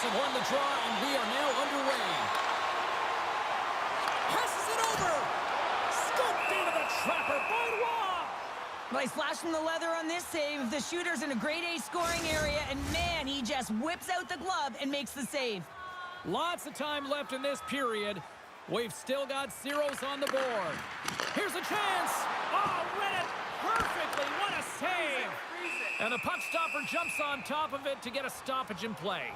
have won the draw, and we are now underway. Passes it over. Scooped into the trapper. Benoit. Well, he's flashing the leather on this save. The shooter's in a grade A scoring area, and man, he just whips out the glove and makes the save. Lots of time left in this period. We've still got zeros on the board. Here's a chance. Oh, read it perfectly. What a save. And the puck stopper jumps on top of it to get a stoppage in play.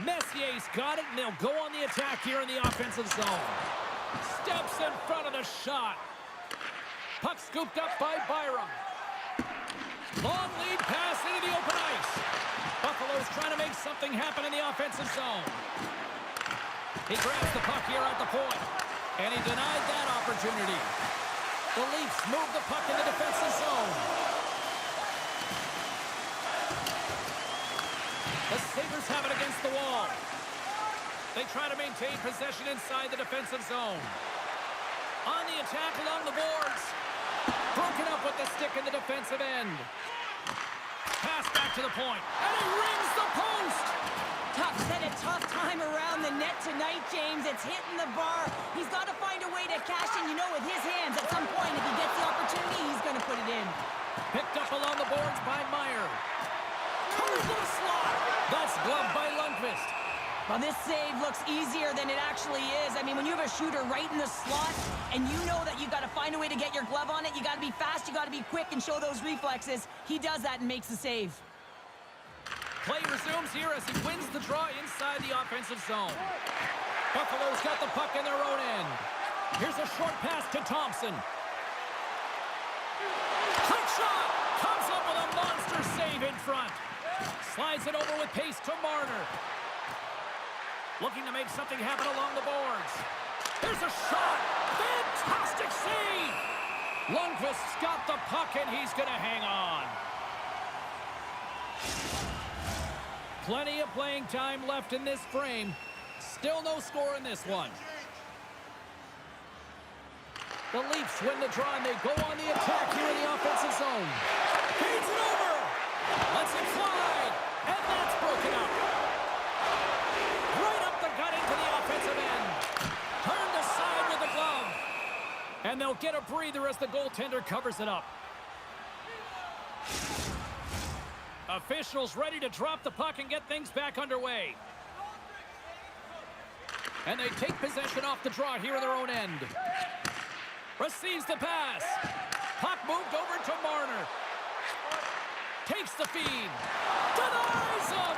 Messier's got it, and they'll go on the attack here in the offensive zone. Steps in front of the shot. Puck scooped up by Byram. Long lead pass into the open ice. Buffalo's trying to make something happen in the offensive zone. He grabs the puck here at the point, and he denied that opportunity. The Leafs move the puck in the defensive zone. The Sabers have it against the wall. They try to maintain possession inside the defensive zone. On the attack along the boards. Broken up with the stick in the defensive end. Pass back to the point. And he rings the post! Tuck's had a tough time around the net tonight, James. It's hitting the bar. He's got to find a way to cash in, with his hands. At some point, if he gets the opportunity, he's going to put it in. Picked up along the boards by Meyer. Comes to the slot. That's gloved by Lundqvist. Well, this save looks easier than it actually is. I mean, when you have a shooter right in the slot and you know that you've got to find a way to get your glove on it, you got to be fast, you got to be quick and show those reflexes. He does that and makes the save. Play resumes here as he wins the draw inside the offensive zone. Buffalo's got the puck in their own end. Here's a short pass to Thompson. Quick shot! Comes up with a monster save in front. Slides it over with pace to Marner. Looking to make something happen along the boards. Here's a shot! Fantastic save! Lundqvist's got the puck and he's going to hang on. Plenty of playing time left in this frame. Still no score in this one. The Leafs win the draw and they go on the attack here in the offensive zone. Feeds it over! Lets it fly! And that's broken up. Right up the gut into the offensive end. Turned aside with the glove. And they'll get a breather as the goaltender covers it up. Officials ready to drop the puck and get things back underway. And they take possession off the draw here in their own end. Receives the pass. Puck moved over to Marner. Takes the feed. Denies him!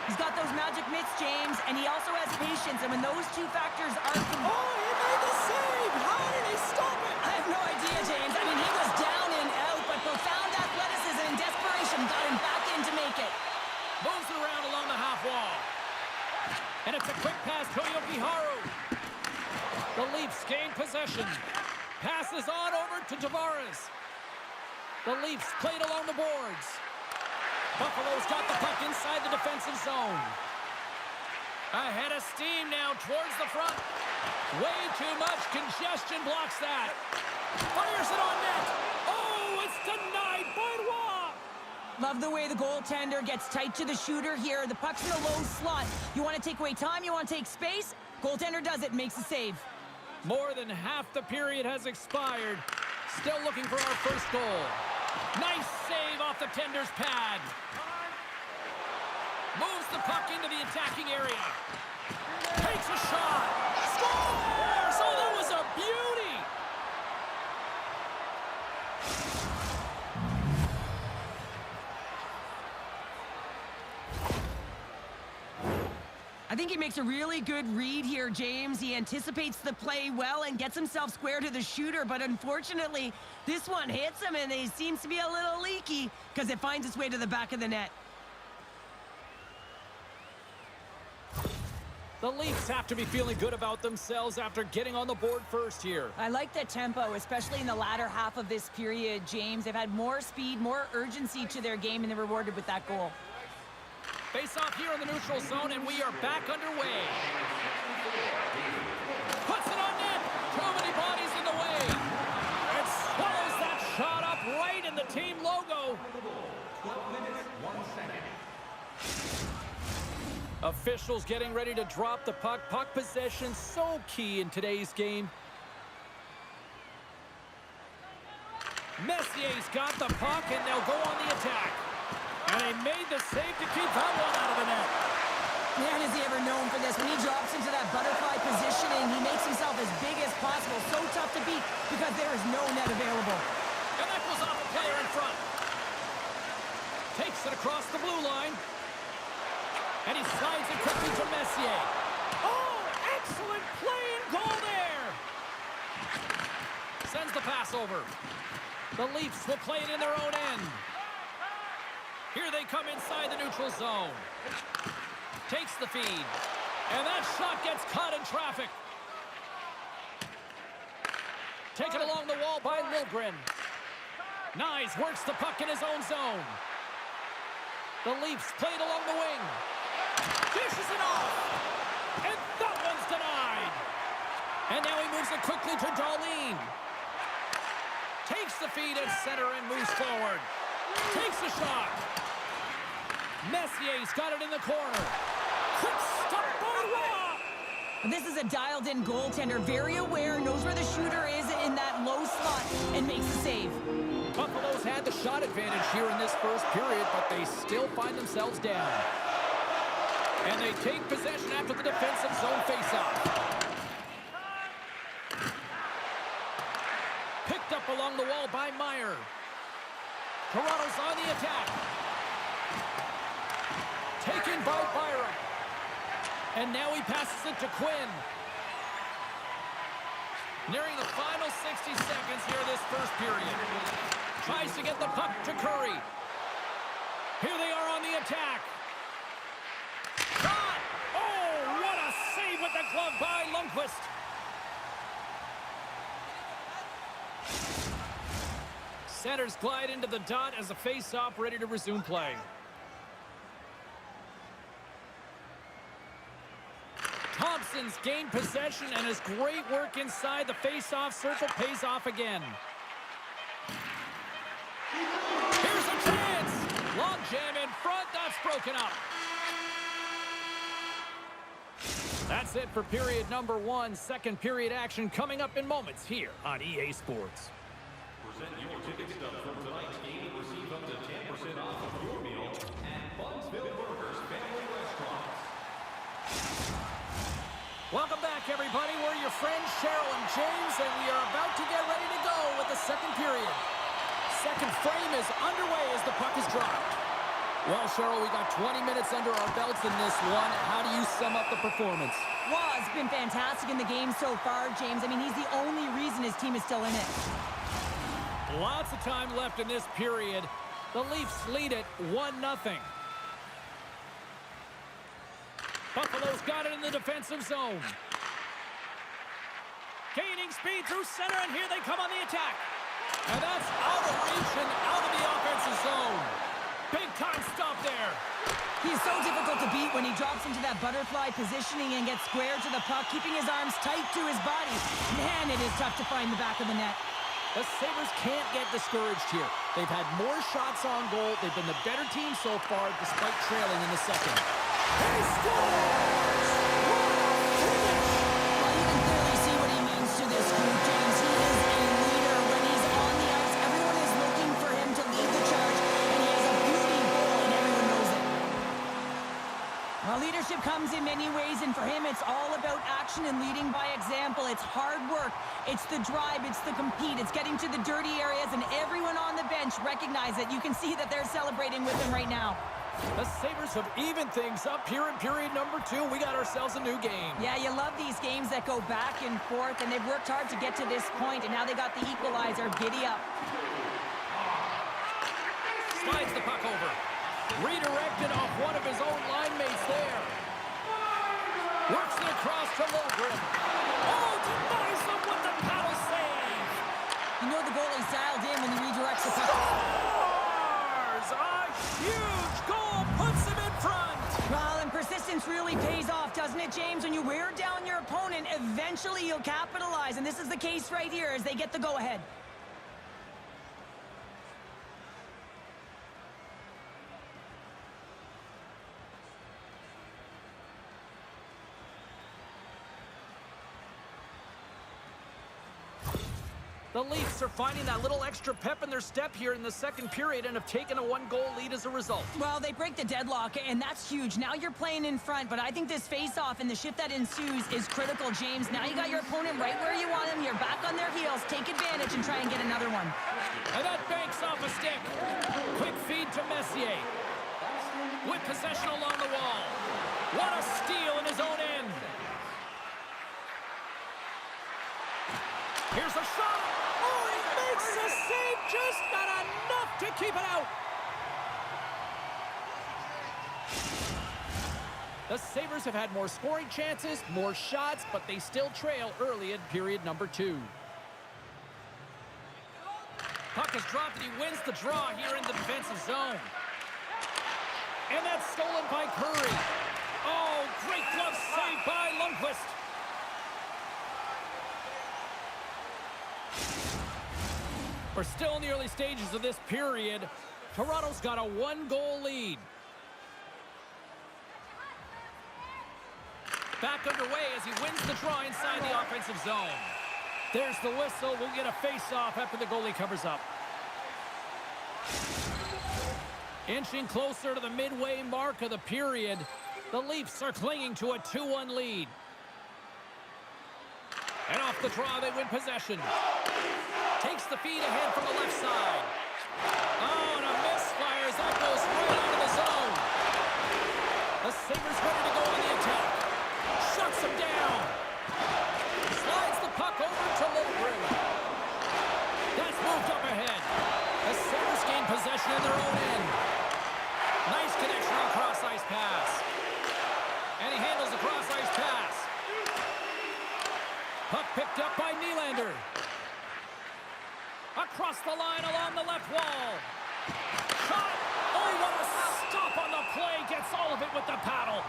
He's got those magic mitts, James, and he also has patience. And when those two factors are... Oh, he made the save! How did he stop it? I have no idea, James. I mean, he was down and out, but profound athleticism and desperation got him back in to make it. Moves it around along the half wall. And it's a quick pass to Yokiharu. The Leafs gain possession. Passes on over to Tavares. The Leafs played along the boards. Buffalo's got the puck inside the defensive zone. Ahead of steam now towards the front. Way too much congestion blocks that. Fires it on net. Oh, it's denied. Benoit. Love the way the goaltender gets tight to the shooter here. The puck's in a low slot. You want to take away time, you want to take space. Goaltender does it, makes the save. More than half the period has expired. Still looking for our first goal. Nice save off the tender's pad. Moves the puck into the attacking area. Takes a shot. Scores! Oh, that was a beauty! I think he makes a really good read here, James. He anticipates the play well and gets himself square to the shooter, but unfortunately, this one hits him and he seems to be a little leaky because it finds its way to the back of the net. The Leafs have to be feeling good about themselves after getting on the board first here. I like the tempo, especially in the latter half of this period, James. They've had more speed, more urgency to their game, and they're rewarded with that goal. Face off here in the neutral zone, and we are back underway. Puts it on net. Too many bodies in the Officials getting ready to drop the puck. Puck possession so key in today's game. Messier's got the puck, and they'll go on the attack. And they made the save to keep that one out of the net. Man, is he ever known for this. When he drops into that butterfly positioning, he makes himself as big as possible. So tough to beat because there is no net available. And that goes off a player in front. Takes it across the blue line. And he slides it quickly to Messier. Oh, excellent play and goal there. Sends the pass over. The Leafs will play it in their own end. Here they come inside the neutral zone. Takes the feed. And that shot gets caught in traffic. Taken along the wall by Liljegren. Nyes works the puck in his own zone. The Leafs played along the wing. Dishes it off. And that one's denied. And now he moves it quickly to Darlene. Takes the feed at center and moves forward. Takes a shot. Messier's got it in the corner. Quick stop by Roy. This is a dialed-in goaltender, very aware, knows where the shooter is in that low slot, and makes the save. Buffalo's had the shot advantage here in this first period, but they still find themselves down. And they take possession after the defensive zone faceoff. Picked up along the wall by Meyer. Toronto's on the attack. Taken by Byron. And now he passes it to Quinn. Nearing the final 60 seconds here this first period. Tries to get the puck to Curry. Here they are on the attack. Shot! Oh, what a save with the glove by Lundqvist. Centers glide into the dot as a face-off ready to resume play. Thompson's gained possession, and his great work inside the face-off circle pays off again. Here's a chance! Long jam in front, that's broken up. That's it for period number one. Second period action coming up in moments here on EA Sports. Present your ticket stub for tonight's game and receive up to 10% off of your meal at Bunsville Burgers Family Restaurant. Welcome back, everybody. We're your friends, Cheryl and James, and we are about to get ready to go with the second period. Second frame is underway as the puck is dropped. Well, Cheryl, we got 20 minutes under our belts in this one. How do you sum up the performance? Well, it's been fantastic in the game so far, James. I mean, he's the only reason his team is still in it. Lots of time left in this period. The Leafs lead it 1-0. Buffalo's got it in the defensive zone. Gaining speed through center, and here they come on the attack. And that's out of reach and out of the offensive zone. Big time stop there. He's so difficult to beat when he drops into that butterfly positioning and gets square to the puck, keeping his arms tight to his body. Man, it is tough to find the back of the net. The Sabres can't get discouraged here. They've had more shots on goal. They've been the better team so far, despite trailing in the second. He scores! Well, you can clearly see what he means to this group, James. He is a leader. When he's on the ice, everyone is looking for him to lead the charge, and he has a beauty goal, and everyone knows it. Well, leadership comes in many ways, and for him, it's all about action and leading by example. It's hard work. It's the drive, it's the compete, it's getting to the dirty areas, and everyone on the bench recognize it. You can see that they're celebrating with him right now. The Sabres have evened things up here in period number 2. We got ourselves a new game. Yeah, you love these games that go back and forth, and they've worked hard to get to this point, and now they got the equalizer. Giddy up. Slides the puck over. Redirected off one of his own line mates there. Works it across to Liljegren. Oh, denies him with the paddle save. You know the goalie's dialed in when he redirects the puck. Scores! A huge goal puts him in front. Well, and persistence really pays off, doesn't it, James? When you wear down your opponent, eventually you'll capitalize, and this is the case right here as they get the go-ahead. The Leafs are finding that little extra pep in their step here in the second period and have taken a one-goal lead as a result. Well, they break the deadlock, and that's huge. Now you're playing in front, but I think this face-off and the shift that ensues is critical, James. Now you got your opponent right where you want them. You're back on their heels. Take advantage and try and get another one. And that banks off a stick. Quick feed to Messier. With possession along the wall. What a steal in his own end. Here's a shot. Oh, he makes the save. Just not enough to keep it out. The Sabres have had more scoring chances, more shots, but they still trail early in period number 2. Puck is dropped and he wins the draw here in the defensive zone. And that's stolen by Curry. Oh, great glove save by Lundqvist. We're still in the early stages of this period. Toronto's got a one-goal lead. Back underway as he wins the draw inside the offensive zone. There's the whistle. We'll get a face-off after the goalie covers up. Inching closer to the midway mark of the period, the Leafs are clinging to a 2-1 lead. And off the draw, they win possession. Takes the feed ahead from the left side. Oh, and a misfire as that goes right into the zone. The Sabres ready to go on the attack. Shuts him down. Slides the puck over to Lindgren. That's moved up ahead. The Sabres gain possession in their own end. Nice connection on cross-ice pass. And he handles the cross-ice pass. Puck picked up by Nylander. Across the line along the left wall. Shot! Oh, what a stop on the play. Gets all of it with the paddle.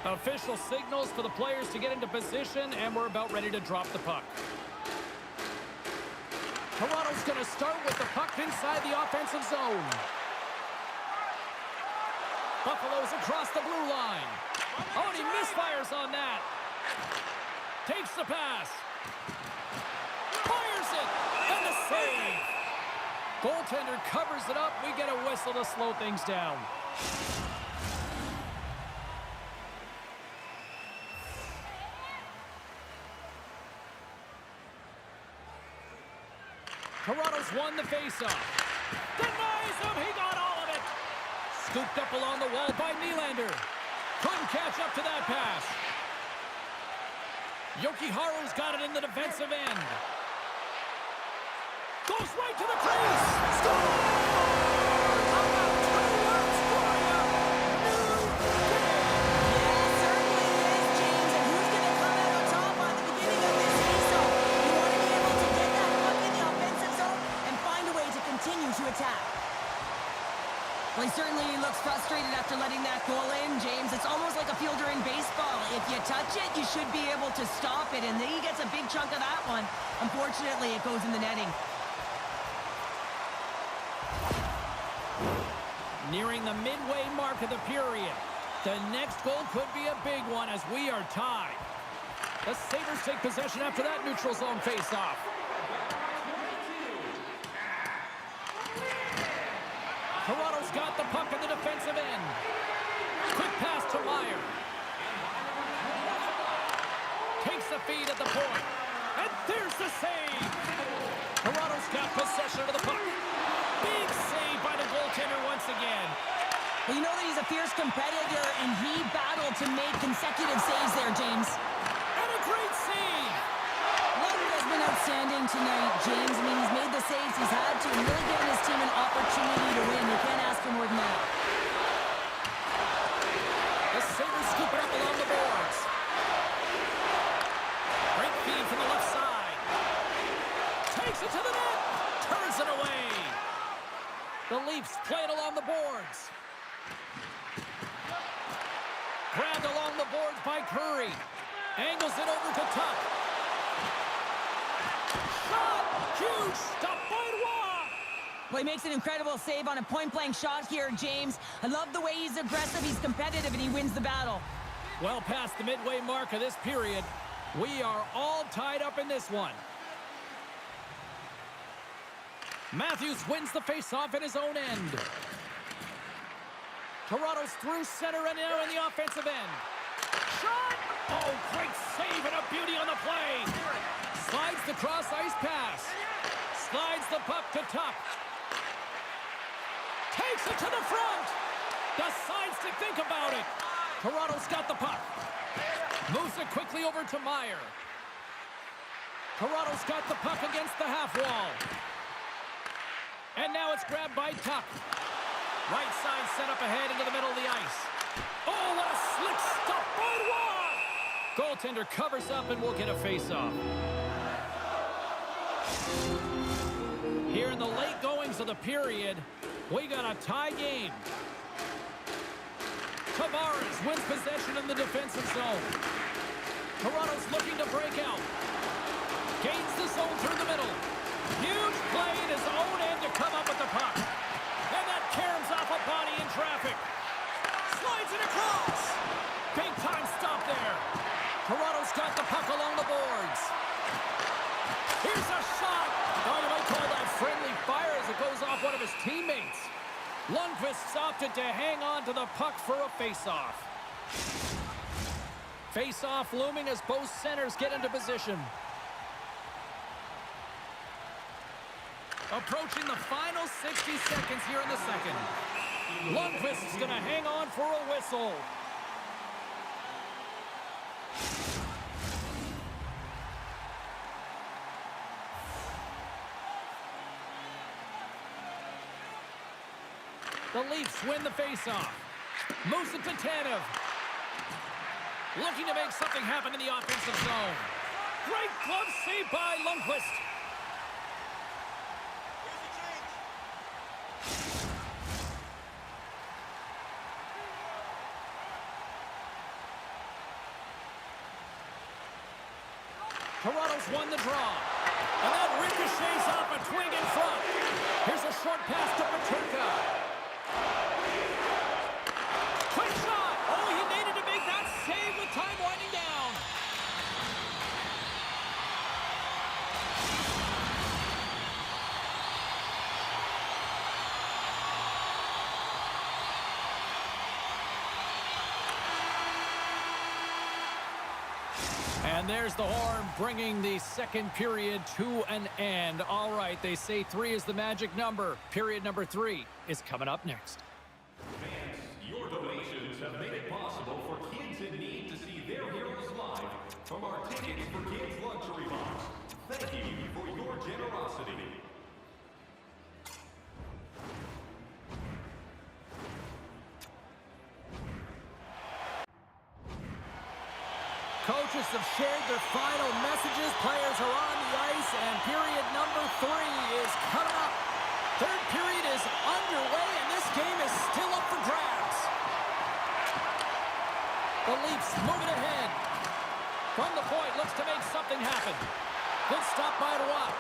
Official signals for the players to get into position, and we're about ready to drop the puck. Toronto's going to start with the puck inside the offensive zone. Buffalo's across the blue line. Oh, and he misfires on that. Takes the pass. Fires it. And the save. Goaltender covers it up. We get a whistle to slow things down. Toronto's won the faceoff. Denies him. He got all of it. Scooped up along the wall by Nylander. Couldn't catch up to that pass. Jokiharju's got it in the defensive end. Goes right to the crease. Score! How about 2 words for you? New game. Yeah, certainly is, James. And who's going to come out on top on the beginning of this face-off? You want to be able to get that puck in the offensive zone and find a way to continue to attack. Well, he certainly looks frustrated after letting that goal in, James. It's almost like a fielder in baseball. If you touch it, you should be able to stop it, and then he gets a big chunk of that one. Unfortunately, it goes in the netting. Nearing the midway mark of the period. The next goal could be a big one as we are tied. The Sabres take possession after that neutral zone face-off. Toronto's got the puck in the defensive end. Quick pass to Meyer. Takes the feed at the point. And there's the save. Toronto's got possession of the puck. Big save by the goaltender once again. Well, you know that he's a fierce competitor, and he battled to make consecutive saves there, James. And a great save. Lundqvist has been outstanding tonight, James. I mean, he's made the saves he's had to and really given his team an opportunity to win. You can't ask for more than that. The Sabres scoop it up along the boards. Great feed from the left side. Takes it to the net. Turns it away. The Leafs play it along the boards. Grabbed along the boards by Curry. Angles it over to Tuck. Shot! Huge stop by Roy! Well, he makes an incredible save on a point-blank shot here, James. I love the way he's aggressive, he's competitive, and he wins the battle. Well past the midway mark of this period. We are all tied up in this one. Matthews wins the faceoff in his own end. Toronto's through center and now in the offensive end. Shot! Oh, great save and a beauty on the play. Slides the cross-ice pass. Slides the puck to top. Takes it to the front. Decides to think about it. Toronto's got the puck. Moves it quickly over to Meyer. Toronto's got the puck against the half wall. And now it's grabbed by Tuck. Right side set up ahead into the middle of the ice. Oh, what a slick stop by Watt! Goaltender covers up and we'll get a face-off. Here in the late goings of the period, we got a tie game. Sabers wins possession in the defensive zone. Toronto's looking to break out. Gains the zone through the middle. Huge play in his own end to come up with the puck. And that caroms off a body in traffic. Slides it across. Big time stop there. Toronto's got the puck along the boards. Here's a shot. Oh, you might call that friendly fire as it goes off one of his teammates. Lundqvist opted to hang on to the puck for a face-off. Face-off looming as both centers get into position. Approaching the final 60 seconds here in the second. Lundqvist is going to hang on for a whistle. The Leafs win the faceoff. Moves it to Tanev. Looking to make something happen in the offensive zone. Great glove save by Lundqvist. Toronto's won the draw. And that ricochets off a twig in front. Here's a short pass to Petrunka. Quick shot! Oh, he needed to make that save with time winding down. And there's the horn, bringing the second period to an end. All right, they say 3 is the magic number. Period number 3 is coming up next. Fans, your donations have made it possible for kids in need to see their heroes live from our Tickets for Kids luxury box. Thank you for your generosity. Coaches have shared their final messages. Players are on the ice, and period number 3 is coming up. Third period is underway, and this game is still up for grabs. The Leafs moving ahead. From the point, looks to make something happen. Good stop by Watt.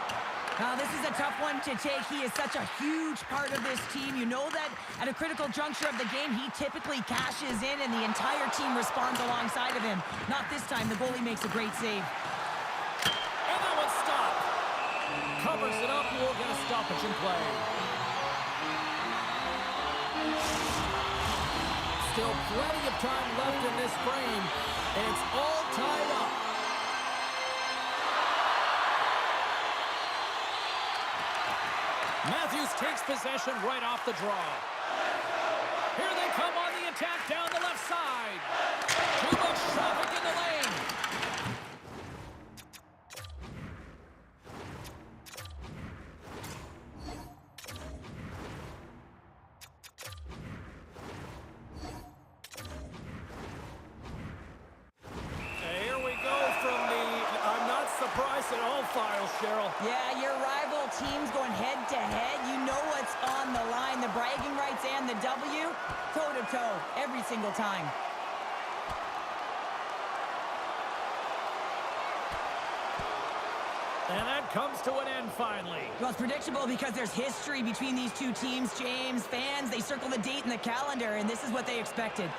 This is a tough one to take. He is such a huge part of this team. You know that at a critical juncture of the game, he typically cashes in and the entire team responds alongside of him. Not this time. The goalie makes a great save. And that one's stopped. Covers it up. We'll get a stoppage in play. Still plenty of time left in this frame. And it's all tied up. Matthews takes possession right off the draw. Here they come on the attack down the left side. Too much traffic in the lane. Here we go from the I'm not surprised at all files, Cheryl. Yeah, your rival teams going head-to-head. You know what's on the line. The bragging rights and the W, toe-to-toe, every single time. And that comes to an end finally. Well, it's predictable because there's history between these two teams, James. Fans, they circle the date in the calendar, and this is what they expected.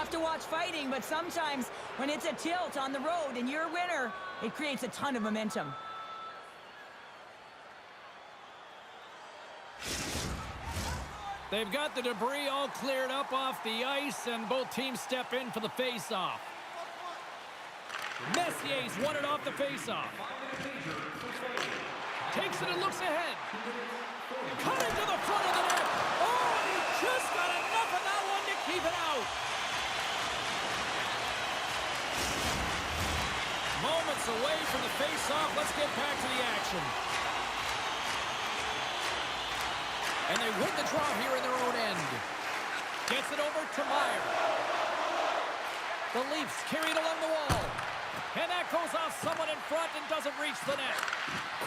tough to watch fighting, but sometimes when it's a tilt on the road and you're a winner, it creates a ton of momentum. They've got the debris all cleared up off the ice, and both teams step in for the face-off. Messier's won it off the face-off. Takes it and looks ahead. Cutting to the front of the net. Oh, and he just got enough of that one to keep it out. Moments away from the face-off. Let's get back to the action. And they win the draw here in their own end. Gets it over to Meyer. The Leafs carry it along the wall. And that goes off someone in front and doesn't reach the net.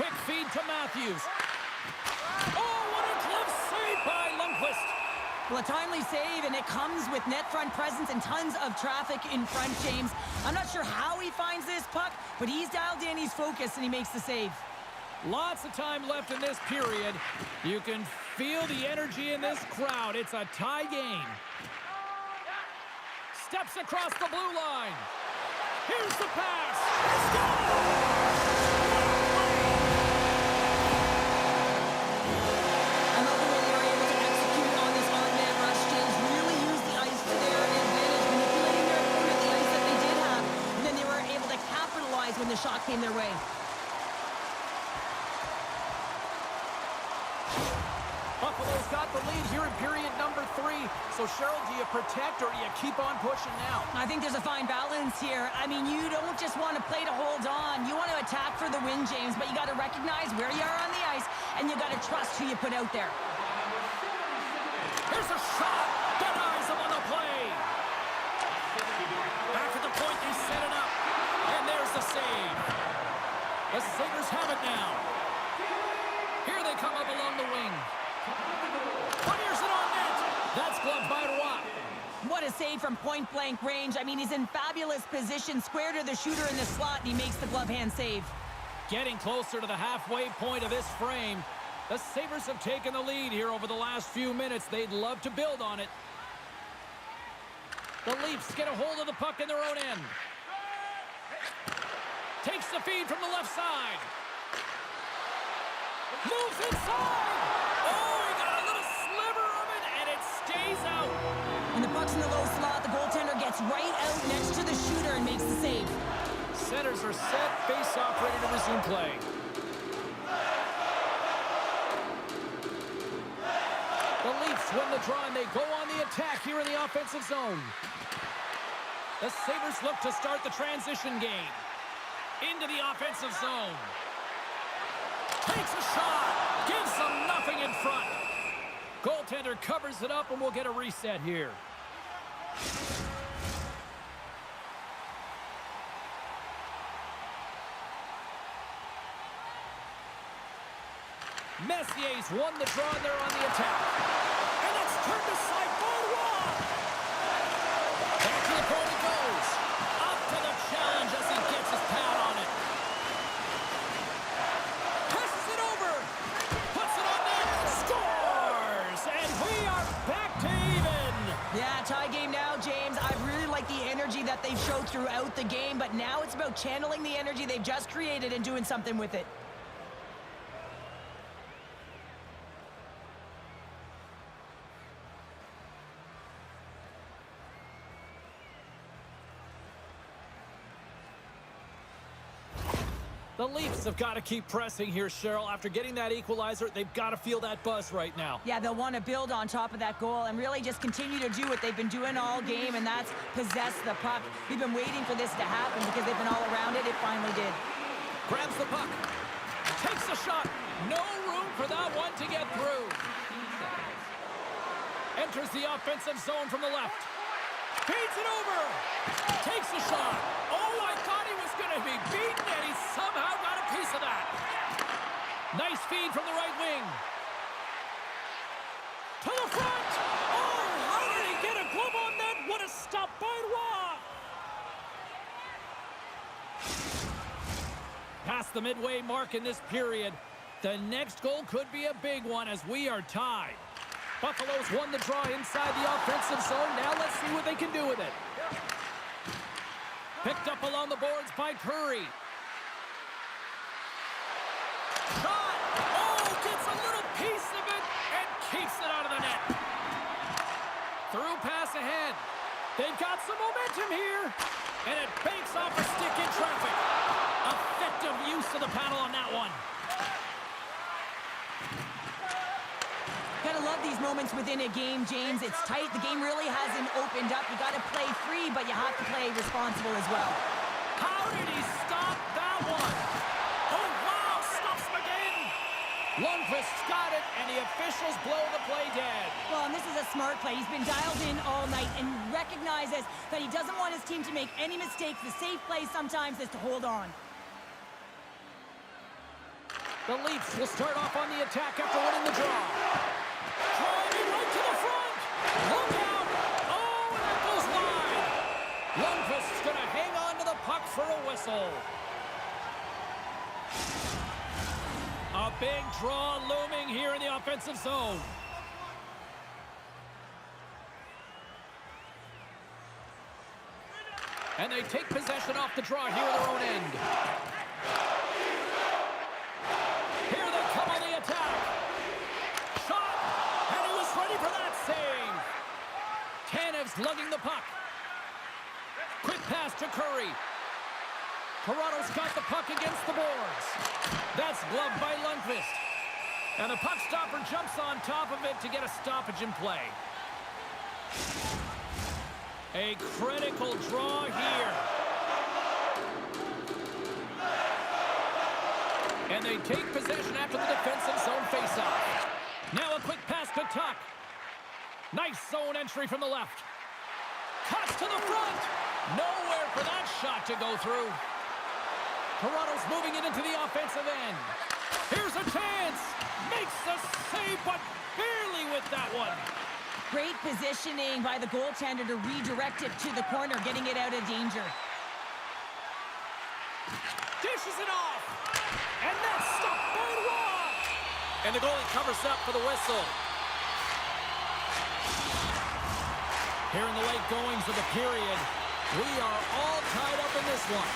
Quick feed to Matthews. Oh, what a glove save by Lundqvist. Well, a timely save, and it comes with net front presence and tons of traffic in front, James. I'm not sure how he finds this puck, but he's dialed in, he's focused, and he makes the save. Lots of time left in this period. You can feel the energy in this crowd. It's a tie game. Steps across the blue line. Here's the pass. I love the way they were able to execute on this on-man rush, James. Really use the ice to their advantage, manipulating their opponent, the ice that they did have, and then they were able to capitalize when the shot came their way. Buffalo's got the lead here in period number 3. So, Cheryl, do you protect or do you keep on pushing now? I think there's a fine balance here. I mean, you don't just want to play to hold on. You want to attack for the win, James, but you got to recognize where you are on the ice, and you got to trust who you put out there. Here's a shot. Denies him on the play. Back at the point, they set it up. And there's the save. The Sabers have it now. Here they come up along the wing. Here's it on net. That's gloved by Roy. What a save from point-blank range. I mean, he's in fabulous position, square to the shooter in the slot, and he makes the glove hand save. Getting closer to the halfway point of this frame. The Sabres have taken the lead here over the last few minutes. They'd love to build on it. The Leafs get a hold of the puck in their own end. Takes the feed from the left side. Moves inside. Oh, he got a little sliver of it, and it stays out. When the puck's in the low slot, the goaltender gets right out next to the shooter and makes the save. Centers are set, face-off, ready to resume play. The Leafs win the draw, and they go on the attack here in the offensive zone. The Sabres look to start the transition game. Into the offensive zone. Takes a shot. Gives them nothing in front. Goaltender covers it up, and we'll get a reset here. Messier's won the draw, and they're on the attack. And it's turned aside for Roy. Back to the point it goes. Up to the challenge as he gets his pad on it. Passes it over. Puts it on net. Scores! And we are back to even. Yeah, tie game now, James. I really like the energy that they've showed throughout the game, but now it's about channeling the energy they've just created and doing something with it. The Leafs have got to keep pressing here, Cheryl. After getting that equalizer, they've got to feel that buzz right now. Yeah, they'll want to build on top of that goal and really just continue to do what they've been doing all game, and that's possess the puck. We've been waiting for this to happen because they've been all around it. It finally did. Grabs the puck. Takes the shot. No room for that one to get through. Enters the offensive zone from the left. Feeds it over. Takes the shot. Oh, I thought he was going to be beaten, and he somehow got a piece of that. Nice feed from the right wing. To the front. Oh, how did he get a glove on that? What a stop by Roy. Past the midway mark in this period. The next goal could be a big one as we are tied. Buffalo's won the draw inside the offensive zone. Now let's see what they can do with it. Picked up along the boards by Curry. Shot! Oh, gets a little piece of it and keeps it out of the net. Through pass ahead. They've got some momentum here. And it banks off a stick in traffic. Effective use of the paddle on that one. Gotta love these moments within a game, James. It's tight. The game really hasn't opened up. You gotta play free, but you have to play responsible as well. How did he stop that one? Oh, wow, stops him again. Lundqvist's got it, and the officials blow the play dead. Well, and this is a smart play. He's been dialed in all night and recognizes that he doesn't want his team to make any mistakes. The safe play sometimes is to hold on. The Leafs will start off on the attack after winning the draw. Driving right to the front. Look out. Oh, and that goes wide. Lundqvist's going to hang on to the puck for a whistle. A big draw looming here in the offensive zone. And they take possession off the draw here at their own end. Here they come on the attack. Shot! And he was ready for that save. Tanev's lugging the puck. Quick pass to Curry. Toronto's got the puck against the boards. That's gloved by Lundqvist. And the puck stopper jumps on top of it to get a stoppage in play. A critical draw here. And they take possession after the defensive zone faceoff. Now a quick pass to Tuck. Nice zone entry from the left. Cuts to the front. Nowhere for that shot to go through. Toronto's moving it into the offensive end. Here's a chance. Makes the save, but barely with that one. Great positioning by the goaltender to redirect it to the corner, getting it out of danger. Dishes it off. And that's stopped by Rock. And the goalie covers up for the whistle. Here in the late goings of the period, we are all tied up in this one.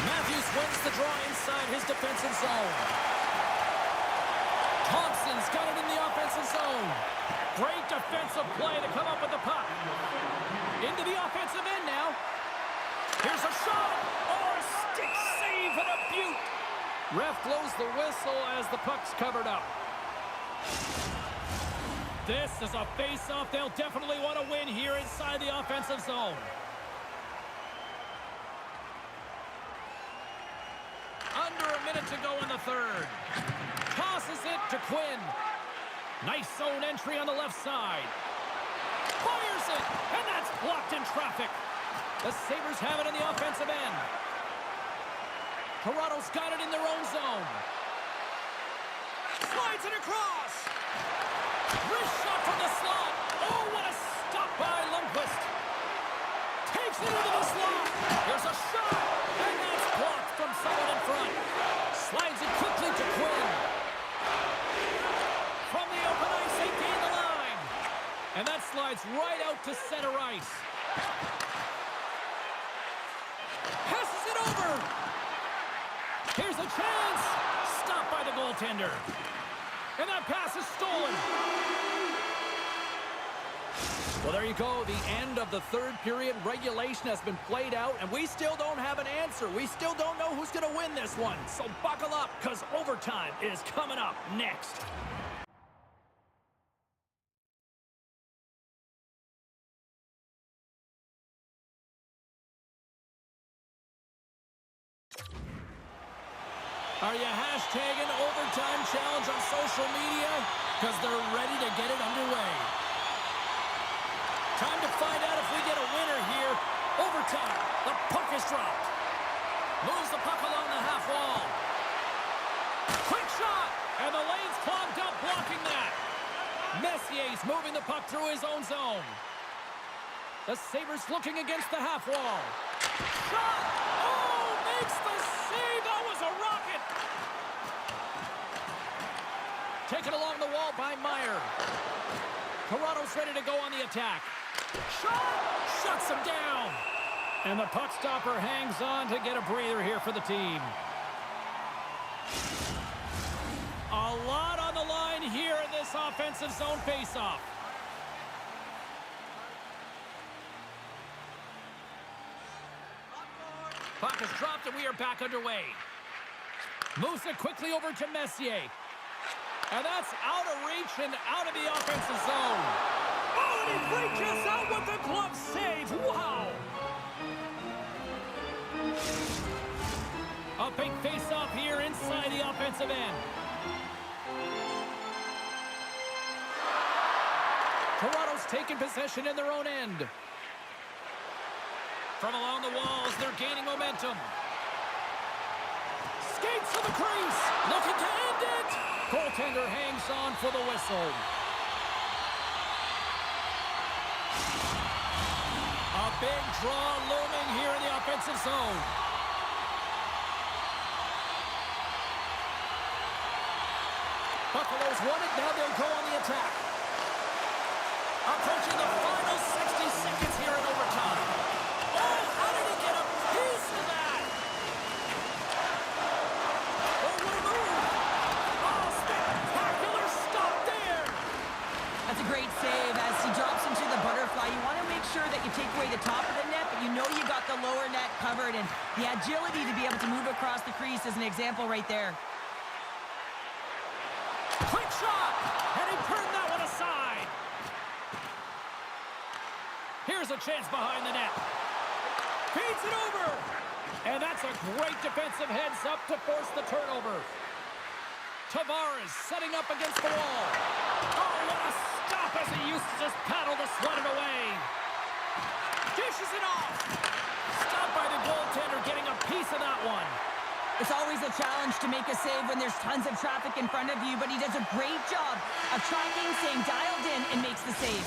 Matthews wins the draw inside his defensive zone. Thompson's got it in the offensive zone. Great defensive play to come up with the puck. Into the offensive end now. Here's a shot. Oh, a stick save and a beaut. Ref blows the whistle as the puck's covered up. This is a face-off they'll definitely want to win here inside the offensive zone. Under a minute to go in the third. Tosses it to Quinn. Nice zone entry on the left side. Fires it, and that's blocked in traffic. The Sabres have it in the offensive end. Toronto's got it in their own zone. Slides it across. Wrist shot from the slot. Oh, what a stop by Lundqvist. Takes it into the slot. There's a shot, and that's blocked from someone in front. Slides it quickly to Quinn. From the open ice, they gain the line. And that slides right out to center ice. Passes it over. Here's a chance. Stopped by the goaltender. And that pass is stolen. Well, there you go. The end of the third period. Regulation has been played out, and we still don't have an answer. We still don't know who's going to win this one. So buckle up, because overtime is coming up next. Are you hashtagging overtime challenge on social media? Because they're ready to get it underway. Time to find out if we get a winner here. Overtime. The puck is dropped. Moves the puck along the half wall. Quick shot. And the lane's clogged up blocking that. Messier's moving the puck through his own zone. The Sabres looking against the half wall. Shot. Oh, makes the save. That was a rocket. Taken along the wall by Meyer. Toronto's ready to go on the attack. Shot! Shuts him down. And the puck stopper hangs on to get a breather here for the team. A lot on the line here in this offensive zone faceoff. Puck is dropped and we are back underway. Moves it quickly over to Messier. And that's out of reach and out of the offensive zone. Oh, and he reaches out with the glove save. Wow. A big face-off here inside the offensive end. Toronto's taking possession in their own end. From along the walls, they're gaining momentum. Skates to the crease. Looking to end it. Goaltender hangs on for the whistle. A big draw looming here in the offensive zone. Buffalo's won it. Now they'll go on the attack. Approaching the final 60 seconds here in overtime. Oh, how did he get a piece of that? Oh, what a move. Oh, spectacular stop there. That's a great save as he drops into the butterfly. You want to make sure that you take away the top of the net, but you know you got the lower net covered, and the agility to be able to move across the crease is an example right there. Quick shot, and he turned that one aside. Here's a chance behind the net. Feeds it over. And that's a great defensive heads-up to force the turnover. Tavares setting up against the wall. Oh, what a stop as he used to just paddle to swat it away. Dishes it off. Stopped by the goaltender, getting a piece of that one. It's always a challenge to make a save when there's tons of traffic in front of you, but he does a great job of tracking, staying dialed in, and makes the save.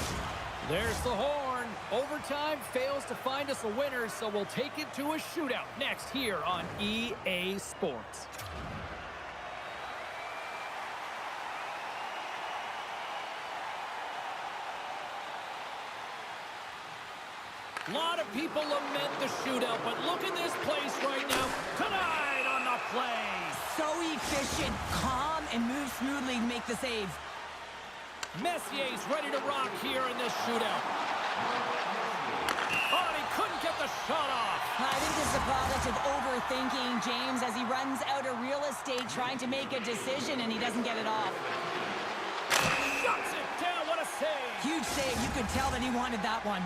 There's the horn. Overtime fails to find us a winner, so we'll take it to a shootout next here on EA Sports. A lot of people lament the shootout, but look at this place right now. Tonight on the play. So efficient, calm, and moves smoothly to make the save. Messier's ready to rock here in this shootout. Oh, and he couldn't get the shot off. I think this is a product of overthinking, James, as he runs out of real estate trying to make a decision and he doesn't get it off. Shuts it down. What a save. Huge save. You could tell that he wanted that one.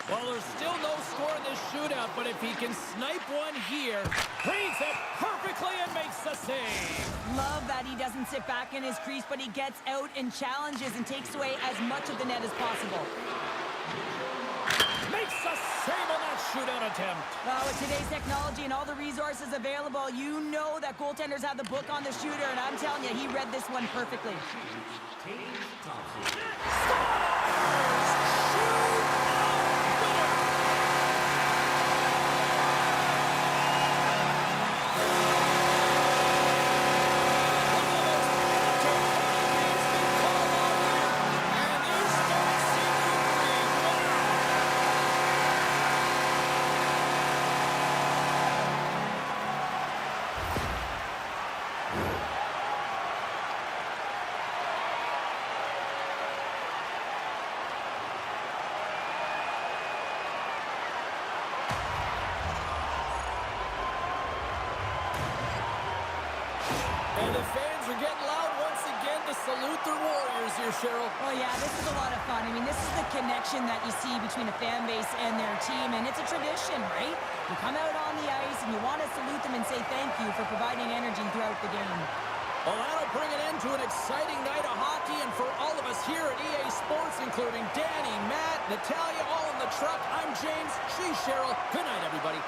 Well, there's still no score in this shootout, but if he can snipe one here, reads it perfectly and makes the save. Love that he doesn't sit back in his crease, but he gets out and challenges and takes away as much of the net as possible. Makes the save on that shootout attempt. Well, with today's technology and all the resources available, you know that goaltenders have the book on the shooter, and I'm telling you, he read this one perfectly. And the fans are getting loud once again to salute their Warriors here, Cheryl. Oh, yeah, this is a lot of fun. I mean, this is the connection that you see between a fan base and their team, and it's a tradition, right? You come out on the ice, and you want to salute them and say thank you for providing energy throughout the game. Well, that'll bring an end to an exciting night of hockey, and for all of us here at EA Sports, including Danny, Matt, Natalia, all in the truck, I'm James. She's Cheryl. Good night, everybody.